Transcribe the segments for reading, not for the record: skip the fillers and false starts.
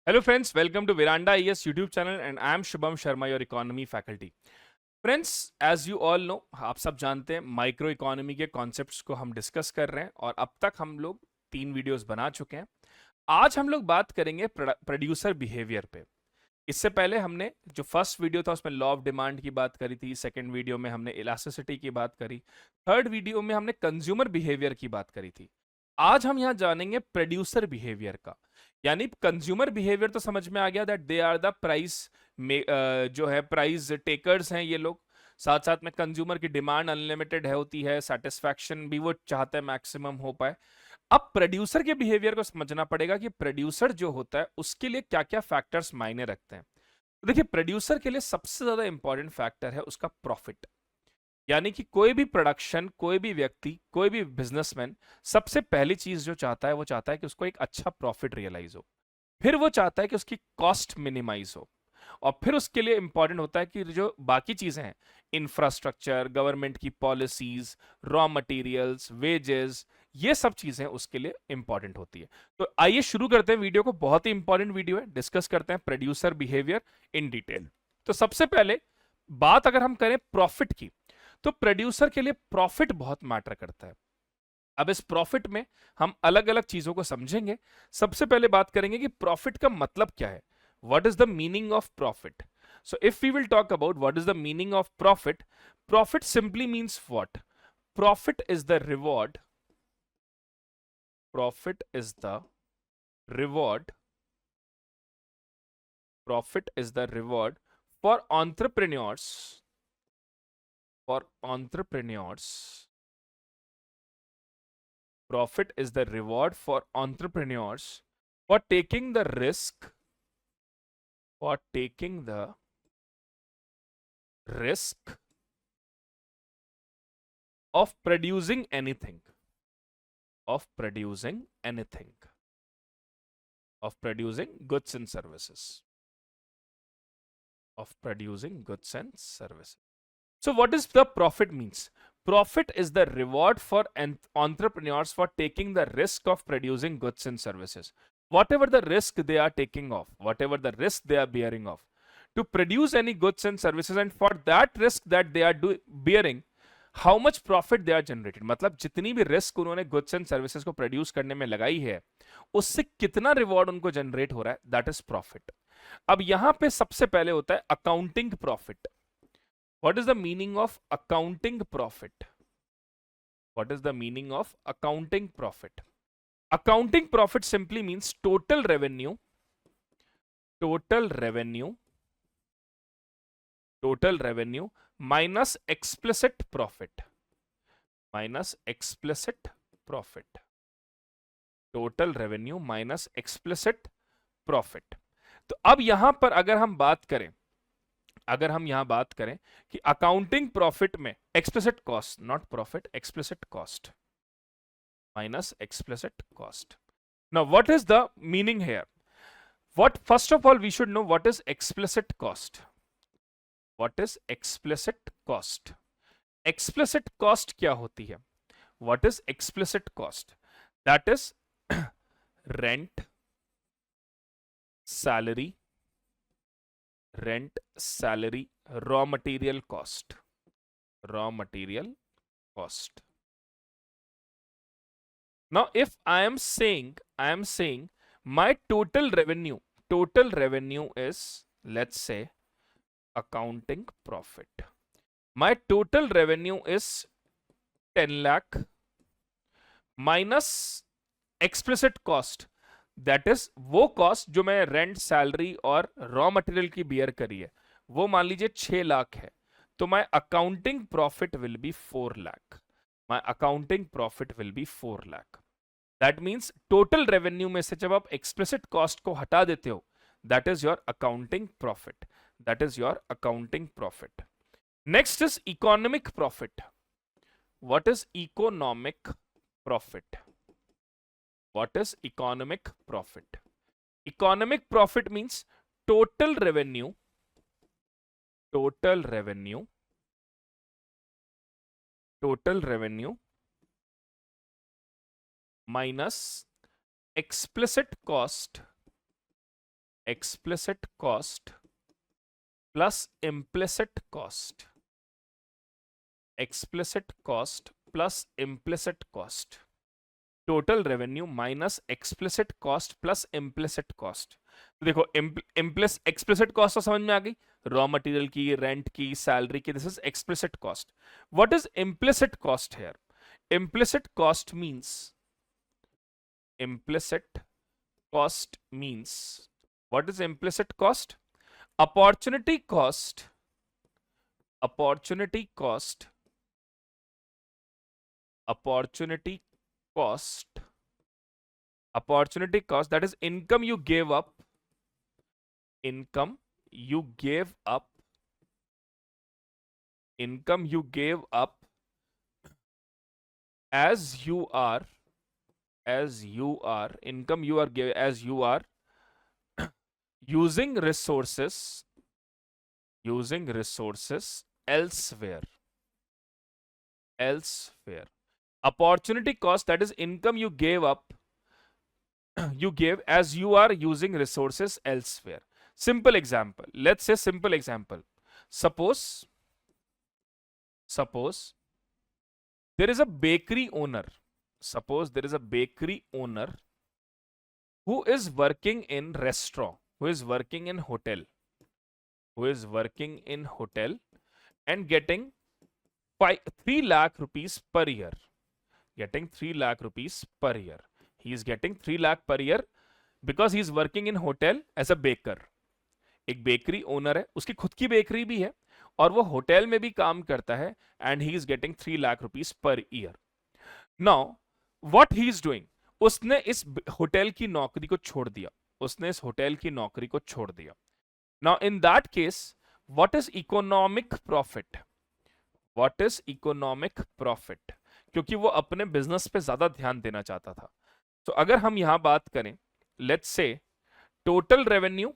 Hello friends, welcome to Viranda IAS YouTube channel and I am Shubham Sharma, your economy faculty. Friends, as you all know, आप सब जानते हैं micro economy के concepts को हम discuss कर रहे हैं और अब तक हम लोग 3 वीडियोस बना चुके हैं। आज हम लोग बात करेंगे प्रोड्यूसर बिहेवियर पे। इससे पहले हमने जो फर्स्ट वीडियो था उसमें लॉ ऑफ डिमांड की बात करी थी, सेकंड वीडियो में हमने इलास्टिसिटी की बात करी, थर्ड वीडियो में हमने कंज्यूमर बिहेवियर की बात करी थी। आज हम यहां जानेंगे प्रोड्यूसर बिहेवियर का। यानी कंज्यूमर बिहेवियर तो समझ में आ गया that they are the price जो है प्राइस टेकर्स हैं ये लोग। साथ साथ में कंज्यूमर की डिमांड अनलिमिटेड है होती है, सेटिस्फैक्शन भी वो चाहते हैं मैक्सिमम हो पाए। अब प्रोड्यूसर के बिहेवियर को समझना पड़ेगा कि प्रोड्यूसर जो होता है उसके लिए क्या क्या फैक्टर्स मायने रखते हैं। तो देखिए, प्रोड्यूसर के लिए सबसे ज्यादा इंपॉर्टेंट फैक्टर है उसका प्रॉफिट। यानी कि कोई भी प्रोडक्शन, कोई भी व्यक्ति, कोई भी बिजनेसमैन सबसे पहली चीज जो चाहता है वो चाहता है कि उसको एक अच्छा प्रॉफिट रियलाइज हो। फिर वो चाहता है कि उसकी कॉस्ट मिनिमाइज हो। और फिर उसके लिए इंपॉर्टेंट होता है कि जो बाकी चीजें हैं, इंफ्रास्ट्रक्चर, गवर्नमेंट की पॉलिसीज, रॉ मटेरियल्स, वेजेस, ये सब चीजें उसके लिए इंपॉर्टेंट होती है। तो आइए शुरू करते हैं वीडियो को। बहुत ही इंपॉर्टेंट वीडियो है, डिस्कस करते हैं प्रोड्यूसर बिहेवियर इन डिटेल। तो सबसे पहले बात अगर हम करें प्रॉफिट की, तो प्रोड्यूसर के लिए प्रॉफिट बहुत मैटर करता है। अब इस प्रॉफिट में हम अलग अलग चीजों को समझेंगे। सबसे पहले बात करेंगे कि प्रॉफिट का मतलब क्या है। What is the meaning of profit? So if we will talk about what is the meaning of profit, profit simply means what? Profit is the reward, profit is the reward, profit is the reward for entrepreneurs, for entrepreneurs. Profit is the reward for entrepreneurs for taking the risk, for taking the risk of producing anything, of producing anything, of producing goods and services, of producing goods and services. So what is the profit means? Profit is the reward for entrepreneurs for taking the risk of producing goods and services. Whatever the risk they are taking off, whatever the risk they are bearing off, to produce any goods and services, and for that risk that they are bearing, how much profit they are generated. मतलब जितनी भी risk उन्होंने goods and services को produce करने में लगाई है, उससे कितना रिवॉर्ड उनको जनरेट हो रहा है, दैट इज प्रॉफिट। अब यहां पे सबसे पहले होता है accounting profit. What is the meaning of accounting profit? What is the meaning of accounting profit? Accounting profit simply means total revenue, total revenue, total revenue minus explicit profit, minus explicit profit, total revenue minus explicit profit. तो अब यहां पर अगर हम बात करें, अगर हम यहां बात करें कि अकाउंटिंग प्रॉफिट में explicit cost, not profit, explicit cost minus explicit cost. Now what is the meaning here? What, first of all we should know what is explicit cost. What is explicit cost? Explicit cost क्या होती है? What is explicit cost? That is rent, salary, rent, salary, raw material cost, raw material cost. Now if I am saying my total revenue is, let's say, accounting profit, my total revenue is 10 lakh minus explicit cost, that is वो cost जो मैं rent, salary और raw material की beer करी है, वो मान लीजिए 6 लाख है। तो my accounting profit will be 4 lakh, my accounting profit will be 4 lakh. That means total revenue में से जब आप एक्सप्लिसिट कॉस्ट को हटा देते हो, that is your accounting profit, that is your accounting profit. Next is economic profit. What is economic profit? What is economic profit? Economic profit means total revenue, total revenue, total revenue minus explicit cost, explicit cost plus implicit cost. Explicit cost plus implicit cost. Total revenue minus explicit cost plus implicit cost. तो देखो explicit cost तो समझ में आ गई, raw material की, rent की, salary की. This is explicit cost. What is implicit cost here? Implicit cost means what is implicit cost? Opportunity cost that is income you gave up as you are using resources elsewhere. Opportunity cost, that is income you gave as you are using resources elsewhere. Simple example. Let's say simple example. Suppose there is a bakery owner. Who is working in restaurant, who is working in hotel and getting 3 lakh rupees per year. He is getting 3 lakh per year because he is working in hotel as a baker. एक bakery owner है, उसकी खुद की bakery भी है और वो hotel में भी काम करता है, and he is getting 3 lakh rupees per year. Now what he is doing, उसने इस होटल की नौकरी को छोड़ दिया. Now in that case, what is economic profit? क्योंकि वो अपने बिजनेस पे ज्यादा ध्यान देना चाहता था. तो अगर हम यहां बात करें, let's say total revenue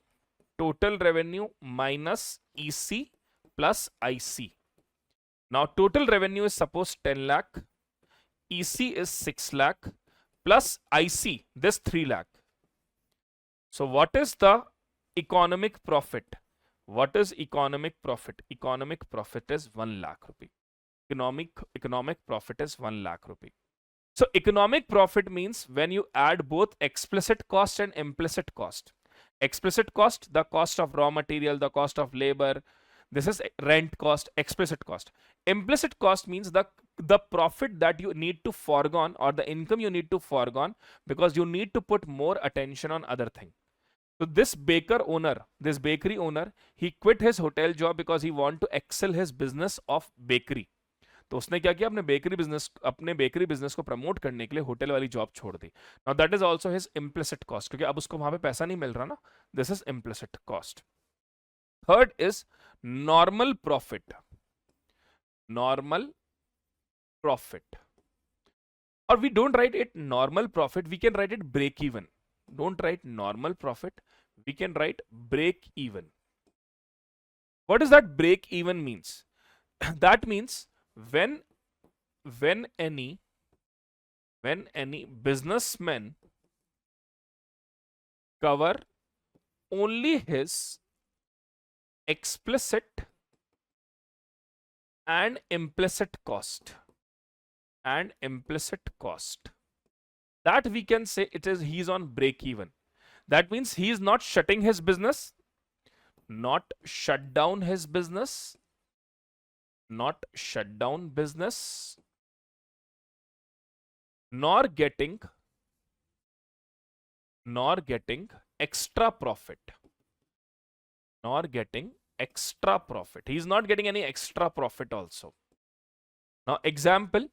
minus EC plus IC. Now total revenue is suppose 10 lakh, EC is 6 lakh plus IC this 3 lakh. So what is the economic profit? Economic profit is 1 lakh rupee. Economic profit is 1 lakh rupee. So economic profit means when you add both explicit cost and implicit cost. Explicit cost, the cost of raw material, the cost of labor. This is rent cost, explicit cost. Implicit cost means the profit that you need to forgone or the income you need to forgone because you need to put more attention on other thing. So this bakery owner, he quit his hotel job because he want to excel his business of bakery. तो उसने क्या किया, अपने bakery business को promote करने के लिए hotel वाली जॉब छोड़ दी. Now that is also his implicit cost, क्योंकि अब उसको वहां पे पैसा नहीं मिल रहा ना. This is implicit cost. Third is normal profit. Or we don't write it normal profit, we can write it break even. Don't write normal profit, we can write break even. What does that break even means? That means when any businessman cover only his explicit and implicit cost, that we can say he's on break even. That means he is not shutting his business, not shut down business, nor getting extra profit. He is not getting any extra profit also. Now example,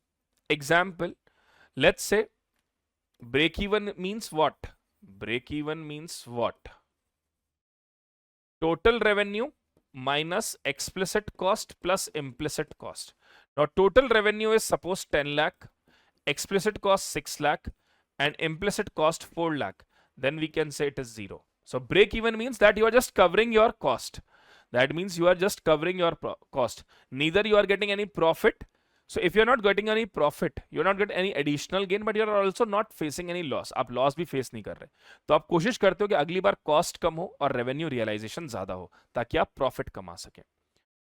let's say break even means what? Total revenue minus explicit cost plus implicit cost. Now total revenue is suppose 10 lakh, explicit cost 6 lakh and implicit cost 4 lakh. Then we can say it is 0. So break even means that you are just covering your cost. That means you are just covering your cost. Neither you are getting any profit, So if you're not getting any profit, you're not getting any additional gain, but you're also not facing any loss. आप loss भी face नहीं कर रहे, तो आप कोशिश करते हो कि अगली बार कॉस्ट कम हो और रेवेन्यू रियलाइजेशन ज्यादा हो ताकि आप प्रॉफिट कमा सकें.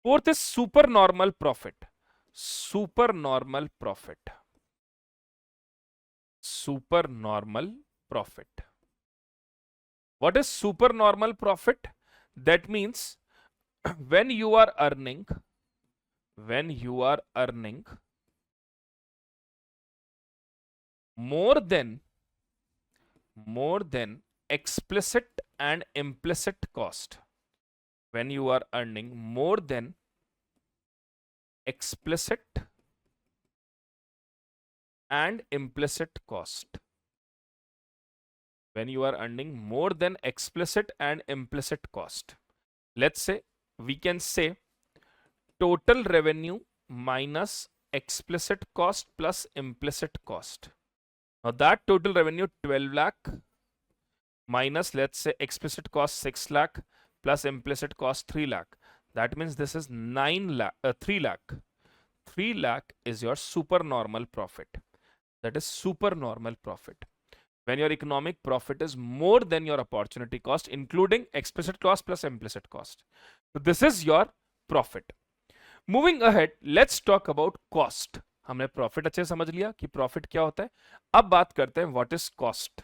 Fourth is super normal profit. Super normal profit. Super normal profit. What is super normal profit? That means when you are earning more than explicit and implicit cost. When you are earning more than explicit and implicit cost. When you are earning more than explicit and implicit cost. Let's say, we can say total revenue minus explicit cost plus implicit cost. Now that total revenue 12 lakh minus, let's say, explicit cost 6 lakh plus implicit cost 3 lakh. That means this is 3 lakh. 3 lakh is your super normal profit. That is super normal profit. When your economic profit is more than your opportunity cost, including explicit cost plus implicit cost. So this is your profit. Moving ahead, let's talk about cost. हमने profit अच्छे समझ लिया कि profit क्या होता है. अब बात करते हैं what is cost.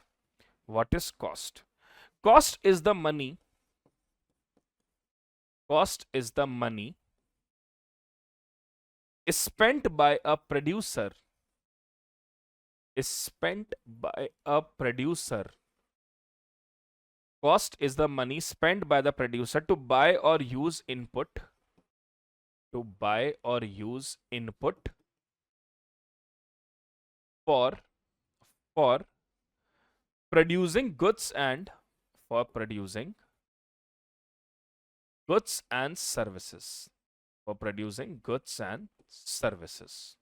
What is cost? Cost is the money. Cost is the money spent by a producer. Is spent by a producer. Cost is the money spent by the producer to buy or use input. To buy or use input for producing goods and services. For producing goods and services.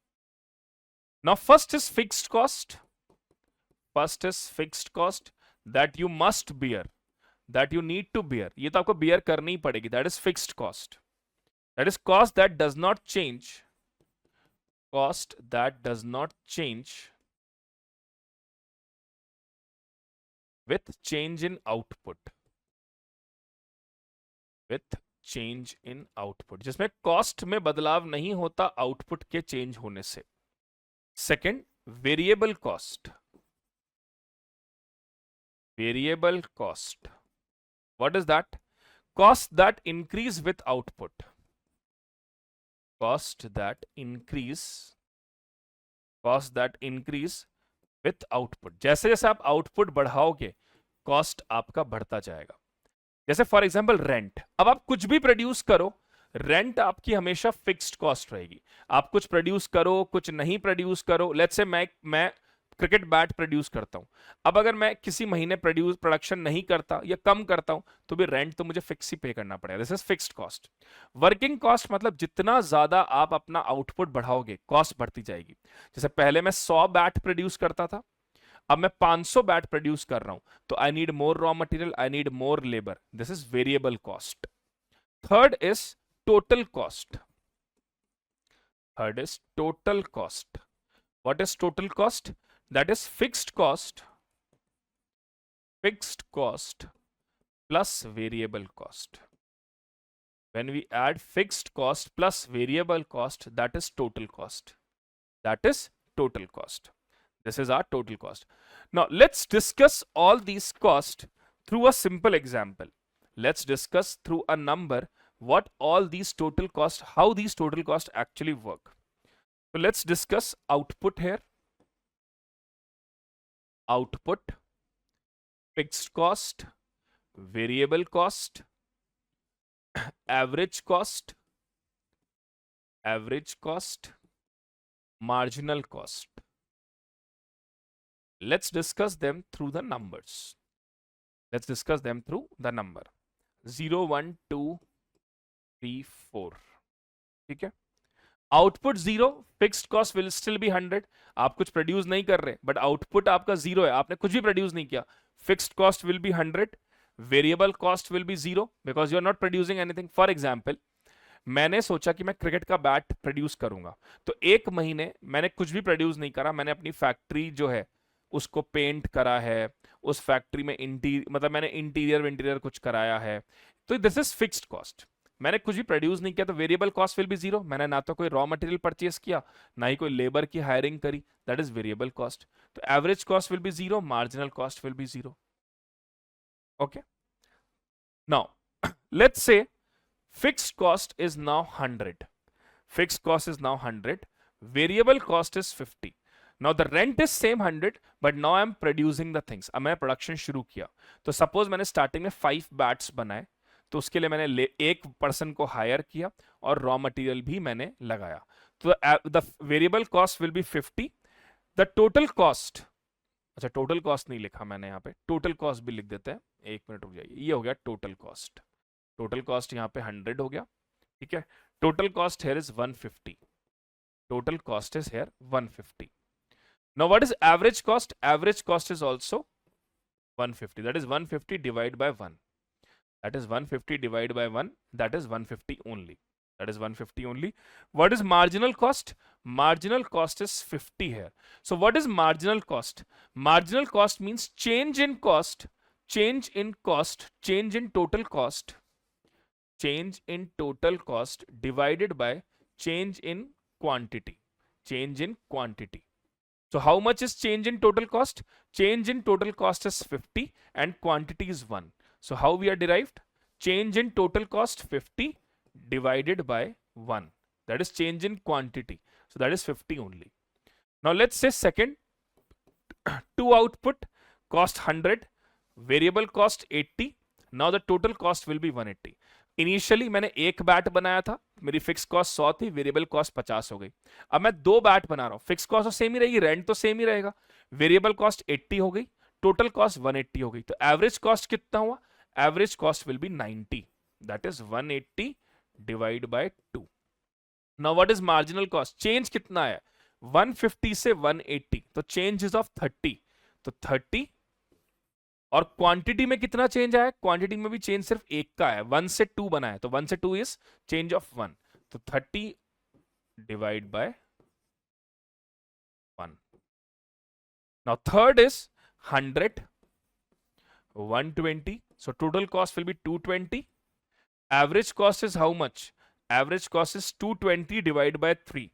Now first is fixed cost. First is fixed cost that you must bear, that you need to bear. ये तो आपको bear करनी ही पड़ेगी. That is fixed cost. That is cost that does not change. Cost that does not change with change in output. With change in output. जिसमें cost में बदलाव नहीं होता output के change होने से. Second, variable cost. Variable cost. What is that? Cost that increase with output. Cost that increase with output. जैसे जैसे आप output बढ़ाओगे, cost आपका बढ़ता जाएगा. जैसे फॉर एग्जाम्पल रेंट. अब आप कुछ भी प्रोड्यूस करो, रेंट आपकी हमेशा फिक्स्ड कॉस्ट रहेगी. आप कुछ प्रोड्यूस करो, कुछ नहीं प्रोड्यूस करो. लेट्स से मैं क्रिकेट बैट प्रोड्यूस करता हूं. अब अगर मैं किसी महीने प्रोडक्शन नहीं करता या कम करता हूं, तो भी रेंट तो मुझे फिक्स ही पे करना पड़ेगा. This is fixed cost. Working cost मतलब जितना ज्यादा आप अपना आउटपुट बढ़ाओगे, कॉस्ट बढ़ती जाएगी. जैसे पहले मैं 100 बैट प्रोड्यूस करता था, अब मैं 500 बैट प्रोड्यूस कर रहा हूं, तो I need more raw material, I need more labour. This is variable cost. Third is total cost. Third is total cost. What is total cost? That is fixed cost plus variable cost. When we add fixed cost plus variable cost, that is total cost. That is total cost. This is our total cost. Now let's discuss all these costs through a simple example. Let's discuss through a number what all these total costs, how these total costs actually work. So let's discuss output here. Output, fixed cost, variable cost, average cost, marginal cost. Let's discuss them through the numbers. Let's discuss them through the number 0, 1, 2, 3, 4. ठीक है. Output 0, fixed cost will still be 100. आप कुछ produce नहीं कर रहे, but output आपका 0 है, आपने कुछ भी प्रोड्यूस नहीं किया. Fixed cost will be 100. Variable cost will be 0 because you are not producing anything. For example, मैंने सोचा कि मैं क्रिकेट का बैट प्रोड्यूस करूंगा, तो एक महीने मैंने कुछ भी प्रोड्यूस नहीं करा, मैंने अपनी फैक्ट्री जो है उसको पेंट करा है, उस फैक्ट्री में मतलब मैंने इंटीरियर कुछ कराया है, तो दिस इज फिक्स्ड कॉस्ट। मैंने कुछ भी प्रोड्यूस नहीं किया तो variable cost will B zero. मैंने ना तो कोई रॉ मटेरियल परचेस किया, ना ही कोई लेबर की हायरिंग करी, दैट इज वेरिएबल कॉस्ट। तो average cost will B zero, marginal cost will B zero. Okay, now let's say fixed cost is now 100, fixed cost is now 100, variable cost is 50. Now the rent is same 100, but now I'm producing the things. अब मैं production शुरू किया, तो suppose मैंने starting में 5 bats बनाए, तो उसके लिए मैंने एक पर्सन को हायर किया और रॉ मटेरियल भी मैंने लगाया, तो the variable cost will B 50। The total cost, अच्छा टोटल कॉस्ट नहीं लिखा मैंने यहाँ पे, टोटल कॉस्ट भी लिख देते हैं, एक मिनट रुक जाइए, ये हो गया टोटल कॉस्ट। टोटल कॉस्ट यहाँ पे 100 हो गया, ठीक है। Total cost here is 150, total cost is here 150। Now what is average cost? Average cost is also 150, that is 150 divide by 1, that is 150 divide by 1, that is 150 only, that is 150 only. What is marginal cost? Marginal cost is 50 here. So what is marginal cost? Marginal cost means change in cost, change in cost, change in total cost, change in total cost divided by change in quantity, change in quantity. So how much is change in total cost? Change in total cost is 50 and quantity is 1. So how we are derived? Change in total cost 50 divided by 1, that is change in quantity, so that is 50 only. Now let's say second, two output, cost 100, variable cost 80, now the total cost will be 180. Initially मैंने एक bat बनाया था, मेरी fix cost 100 थी, variable cost 50 हो गई। अब मैं दो बैट बना रहा हूं, फिक्स कॉस्ट तो सेम ही रहेगी, रेंट तो सेम ही रहेगा, वेरिएबल कॉस्ट 80 हो गई, टोटल कॉस्ट 180 हो गई, तो एवरेज कॉस्ट कितना हुआ? Average cost will B 90, that is 180 divide by 2। Now what is marginal cost? Change कितना है? 150 से 180, तो चेंज इज ऑफ 30, तो 30, और क्वांटिटी में कितना चेंज आया? क्वांटिटी में भी चेंज सिर्फ एक का है, 1 से 2 बना है, तो 1 से 2 इज चेंज ऑफ 1, तो 30 divide by 1। Now third is 100, 120, so total cost will be 220. Average cost is how much? Average cost is 220 divided by 3.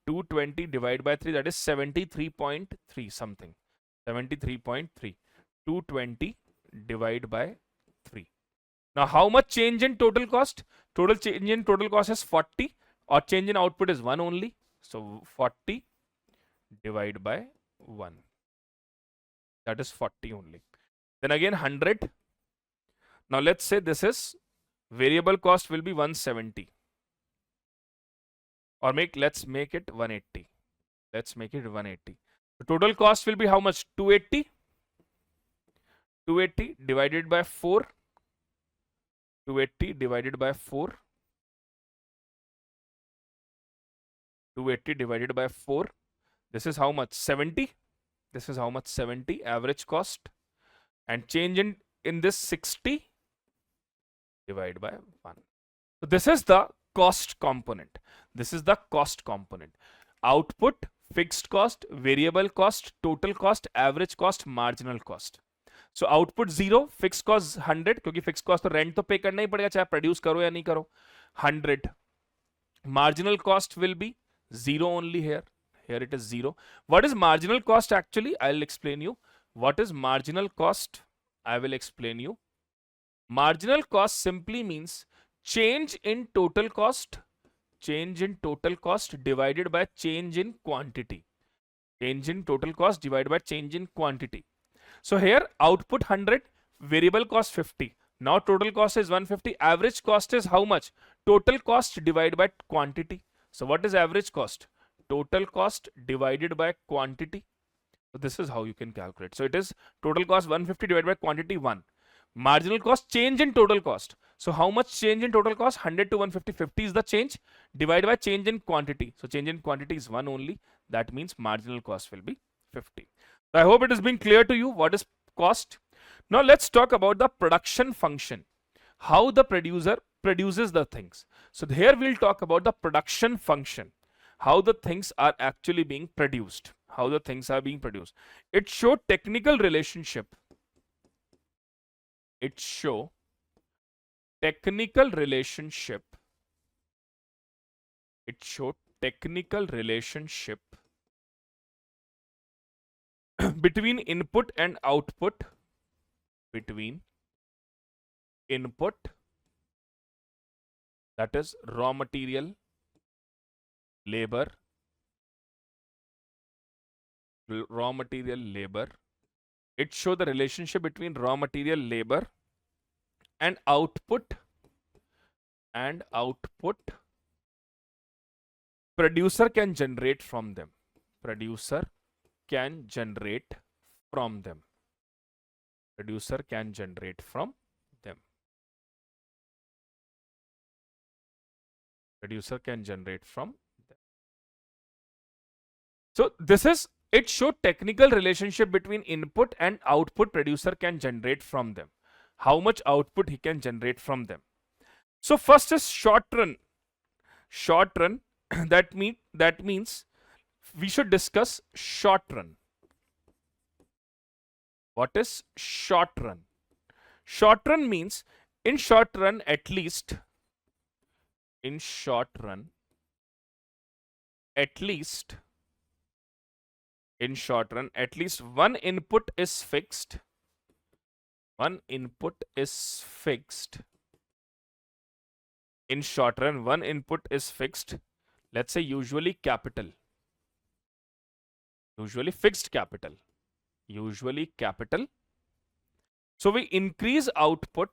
220 divided by 3, that is 73.3 something. 73.3. 220 divided by 3. Now how much change in total cost? Total change in total cost is 40, or change in output is 1 only. So 40 divided by 1. That is 40 only. Then again 100. Now let's say this is variable cost will be 170, or let's make it 180. Let's make it 180. The total cost will be how much? 280. 280 divided by 4. 280 divided by 4. 280 divided by 4. This is how much? 70. This is how much? 70 average cost. And change in this 60 divided by 1. So this is the cost component. This is the cost component. Output, fixed cost, variable cost, total cost, average cost, marginal cost. So output 0, fixed cost 100, क्योंकि fixed cost तो rent तो pay करना ही पड़ेगा चाहे produce करो या नहीं करो, 100. Marginal cost will be 0 only here. Here it is 0. What is marginal cost actually? I'll explain you. What is marginal cost? I will explain you. Marginal cost simply means change in total cost, change in total cost divided by change in quantity, change in total cost divided by change in quantity. So here output 100, variable cost 50, now total cost is 150, average cost is how much? Total cost divided by quantity. So what is average cost? Total cost divided by quantity. So this is how you can calculate. So it is total cost 150 divided by quantity 1. Marginal cost, change in total cost. So how much change in total cost? 100 to 150. 50 is the change divided by change in quantity. So change in quantity is 1 only. That means marginal cost will be 50. So I hope it is being clear to you what is cost. Now let's talk about the production function. How the producer produces the things. So here we'll talk about the production function, how the things are actually being produced, how the things are being produced. It show technical relationship. It show technical relationship. It show technical relationship between input and output, between input, that is raw material, labor, raw material, labor. It show the relationship between raw material, labor and output, producer can generate from them. Producer can generate from them. Producer can generate from them. Producer can generate from them. So this is, it show technical relationship between input and output producer can generate from them. How much output he can generate from them. So first is short run. Short run, that means we should discuss short run. What is short run? Short run means, in short run at least, in short run, at least one input is fixed. One input is fixed. In short run, one input is fixed. Let's say usually capital. Usually fixed capital. Usually capital. So we increase output.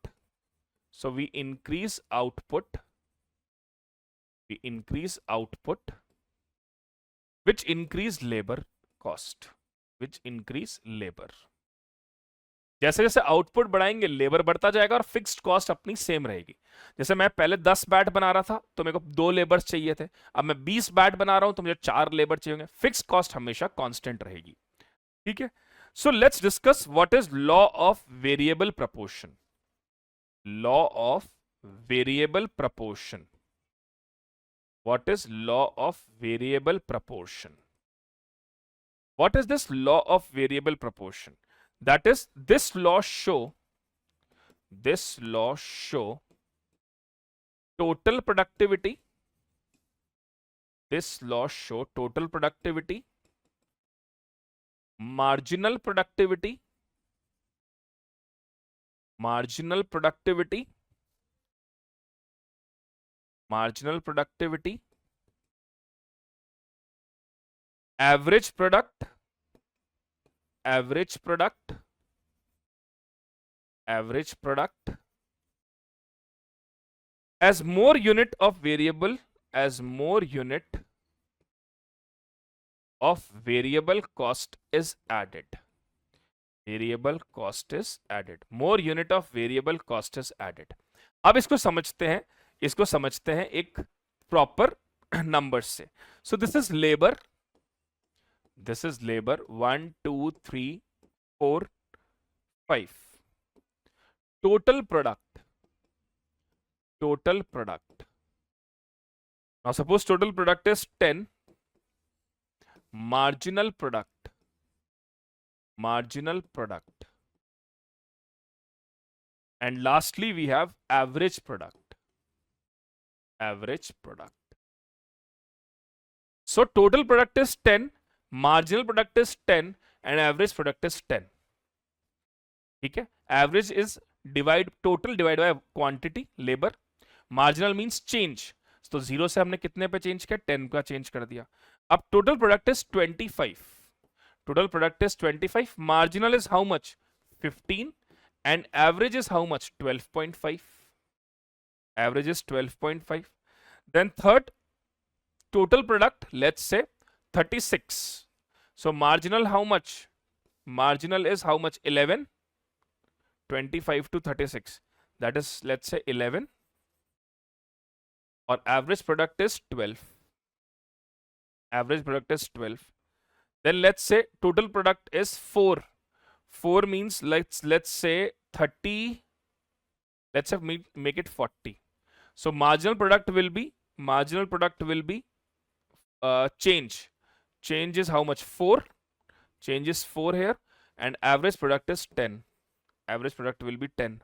So we increase output. We increase output, which increase labor cost. Which increase labor. जैसे जैसे output बढ़ाएंगे labour बढ़ता जाएगा और fixed cost अपनी same रहेगी. जैसे मैं पहले 10 बैट बना रहा था तो मेरे को 2 लेबर्स चाहिए थे, अब मैं 20 बैट बना रहा हूं तो मुझे 4 लेबर चाहिए होंगे. फिक्स्ड कॉस्ट हमेशा कांस्टेंट रहेगी. ठीक है. So let's discuss what is law of variable proportion. Law of variable proportion. What is law of variable proportion? What is this law of variable proportion? That is, this law show total productivity. This law show total productivity, marginal productivity, marginal productivity, marginal productivity, average product, average product, average product, as more unit of variable, as more unit of variable cost is added. Variable cost is added. More unit of variable cost is added. अब इसको समझते हैं एक proper number से. So this is labour. This is labor. 1, 2, 3, 4, 5. Total product. Total product. Now suppose total product is 10. Marginal product. Marginal product. And lastly we have average product. Average product. So total product is 10. Marginal product is 10 and average product is 10. ठीक है. Average is total divided by quantity, labor. Marginal means change. तो 0 से हमने कितने पे change किया? 10 का change कर दिया. अब total product is 25. Total product is 25. Marginal is how much? 15 and average is how much? 12.5. Average is 12.5. Then third, total product, let's say 36. So marginal how much? Marginal is how much? 11. 25 to 36. That is, let's say 11. Or average product is 12. Average product is 12. Then let's say total product is 4. 4 means let's say 30. Let's say make it 40. So marginal product will be change. Change is how much? 4. Change is 4 here, and average product is 10. Average product will be 10.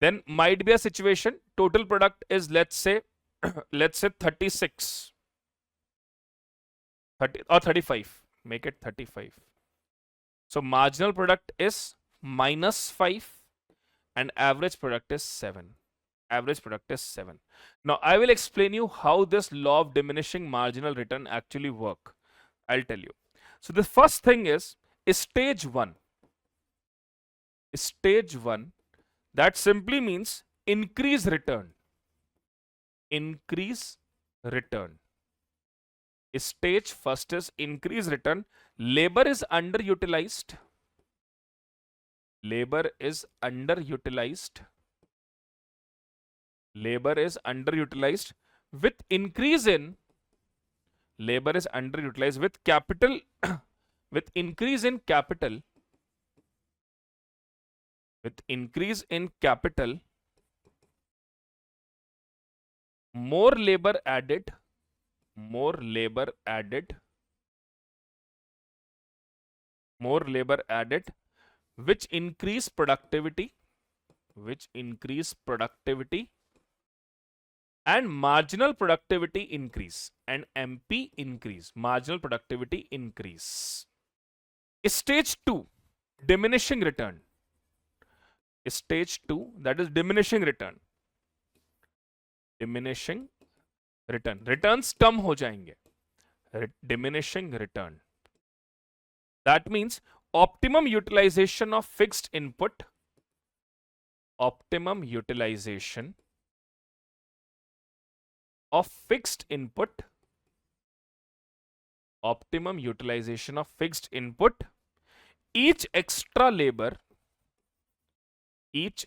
Then might be a situation total product is, let's say 36, 30 or 35. Make it 35. So marginal product is -5 and average product is 7. Average product is 7. Now I will explain you how this law of diminishing marginal return actually work. I'll tell you. So the first thing is stage 1. Stage 1, that simply means increase return. Increase return. Stage first is increase return. Labor is underutilized. Labor is underutilized. Labor is underutilized. With increase in labor is underutilized with capital with increase in capital more labor added which increase productivity and marginal productivity increase and MP increase, marginal productivity increase. Stage 2, diminishing return. Stage 2, that is diminishing return. Diminishing return. Returns कम हो जाएंगे. Diminishing return. That means optimum utilization of fixed input. Optimum utilization of fixed input. Optimum utilization of fixed input. Each extra labor give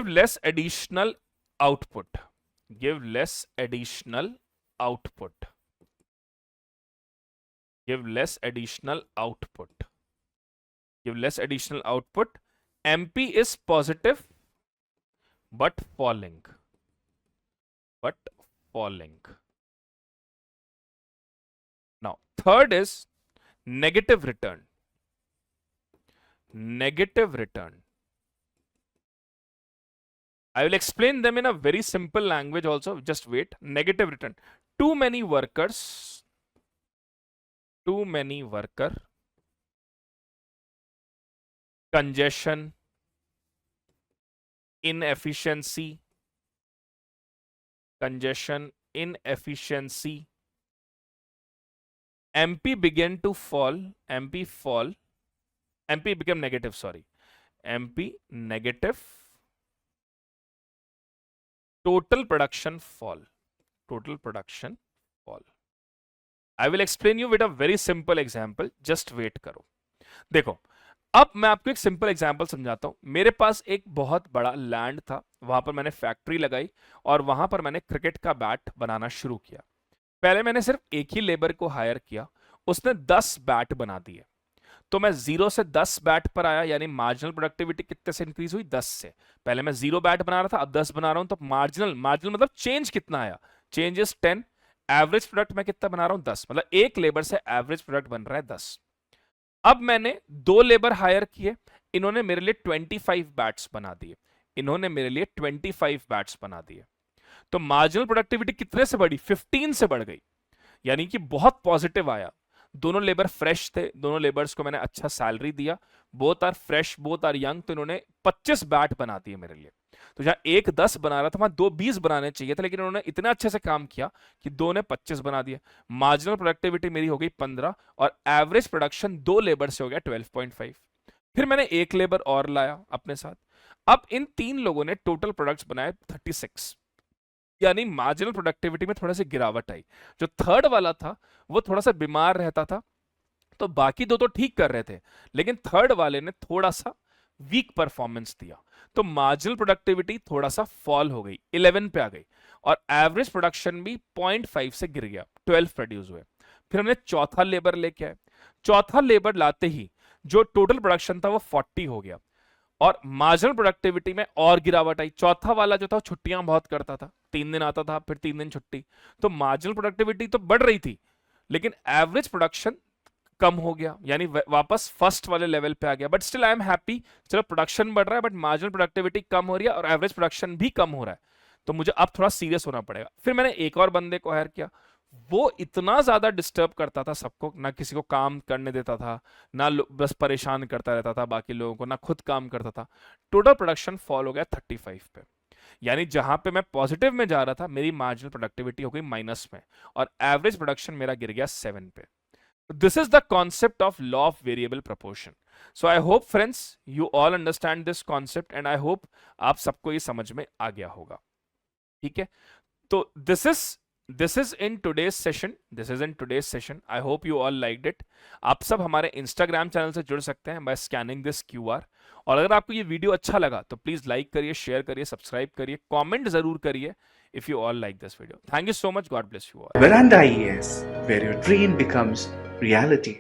less additional output. Give less additional output. Give less additional output. Give less additional output. MP is positive but falling. But falling. Now, third is negative return. Negative return. I will explain them in a very simple language also. Just wait. Negative return. Too many worker, congestion, inefficiency, MP began to fall, MP became negative, sorry. MP negative, total production fall. Total production fall. I will explain you with a very simple example. Just wait करो. देखो, अब मैं आपको एक simple example समझाता हूं. मेरे पास एक बहुत बड़ा लैंड था, वहां पर मैंने फैक्ट्री लगाई और वहां पर मैंने क्रिकेट का बैट बनाना शुरू किया. पहले मैंने सिर्फ एक ही लेबर को हायर किया, उसने 10 बैट बना दिए. तो मैं 0 से 10 बैट पर आया, यानी मार्जिनल प्रोडक्टिविटी कितने से इंक्रीज हुई? 10 से. पहले मैं 0 बैट बना रहा था, अब 10 बना रहा हूं, तो मार्जिनल मतलब चेंज कितना आया? Change is 10. एवरेज प्रोडक्ट मैं कितना बना रहा हूं? 10. मतलब एक लेबर से एवरेज प्रोडक्ट बन रहा है 10. अब मैंने 2 लेबर हायर किए, इन्होंने मेरे लिए 25 बैट्स बना दिए. इन्होंने मेरे लिए 25 बैट्स बना दिए. तो मार्जिनल प्रोडक्टिविटी कितने से बढ़ी? 15 से बढ़ गई. यानी कि बहुत पॉजिटिव आया. दोनों लेबर फ्रेश थे, दोनों लेबर्स को मैंने अच्छा सैलरी दिया. Both are fresh, both are young. तो इन्होंने 25 बैट बना दिए मेरे लिए. तो जहां एक 10 बना रहा था, वहां 2 20 बनाने चाहिए था, लेकिन उन्होंने इतना अच्छे से काम किया कि 2 ने 25 बना दिया. मार्जिनल प्रोडक्टिविटी मेरी हो गई 15 और एवरेज प्रोडक्शन 2 लेबर से हो गया 12.5. फिर मैंने एक लेबर और लाया अपने साथ. अब इन 3 लोगों ने टोटल प्रोडक्ट्स बनाए 36. यानी मार्जिनल प्रोडक्टिविटी में थोड़ा सा गिरावट आई. जो थर्ड वाला था वो थोड़ा सा बीमार रहता था, तो बाकी 2 तो ठीक कर रहे थे, लेकिन थर्ड वाले ने थोड़ा सा वीक परफॉर्मेंस दिया. तो मार्जिनल प्रोडक्टिविटी थोड़ा सा फॉल हो गई, 11 पे आ गई, और एवरेज प्रोडक्शन भी 0.5 से गिर गया, 12 प्रोड्यूस हुए. फिर हमने चौथा लेबर लेके आए. चौथा लेबर लाते ही जो टोटल प्रोडक्शन था वो 40 हो गया, और मार्जिनल प्रोडक्टिविटी में और गिरावट आई। चौथा वाला जो था वो छुट्टियां बहुत करता था, 3 दिन आता था फिर 3 दिन छुट्टी, तो मार्जिनल प्रोडक्टिविटी तो बढ़ रही थी लेकिन एवरेज प्रोडक्शन कम हो गया, यानी वापस फर्स्ट वाले लेवल पे आ गया। But still I am happy, चलो प्रोडक्शन बढ़ रहा है बट मार्जिनल प्रोडक्टिविटी कम हो रही है और एवरेज प्रोडक्शन भी कम हो रहा है, तो मुझे अब थोड़ा सीरियस होना पड़ेगा। फिर मैंने एक और बंदे को हायर किया, वो इतना ज्यादा डिस्टर्ब करता था सबको, ना किसी को काम करने देता था, ना बस परेशान करता रहता था बाकी लोगों को, ना खुद काम करता था। टोटल प्रोडक्शन फॉल हो गया 35 पे, यानी जहां पे मैं पॉजिटिव में जा रहा था मेरी मार्जिनल प्रोडक्टिविटी हो गई माइनस में, और एवरेज प्रोडक्शन मेरा गिर गया 7 पे। This is the concept of law of variable proportion. So I hope friends you all understand this concept and I hope आप सबको ये समझ में आ गया होगा, ठीक है। तो this is in today's session. I hope you all liked it. आप सब हमारे Instagram चैनल से जुड़ सकते हैं by scanning this QR, और अगर आपको ये वीडियो अच्छा लगा तो प्लीज लाइक करिए, शेयर करिए, सब्सक्राइब करिए, कमेंट जरूर करिए if you all like this video. Thank you so much. God bless you all. Veranda IAS, where your dream becomes reality.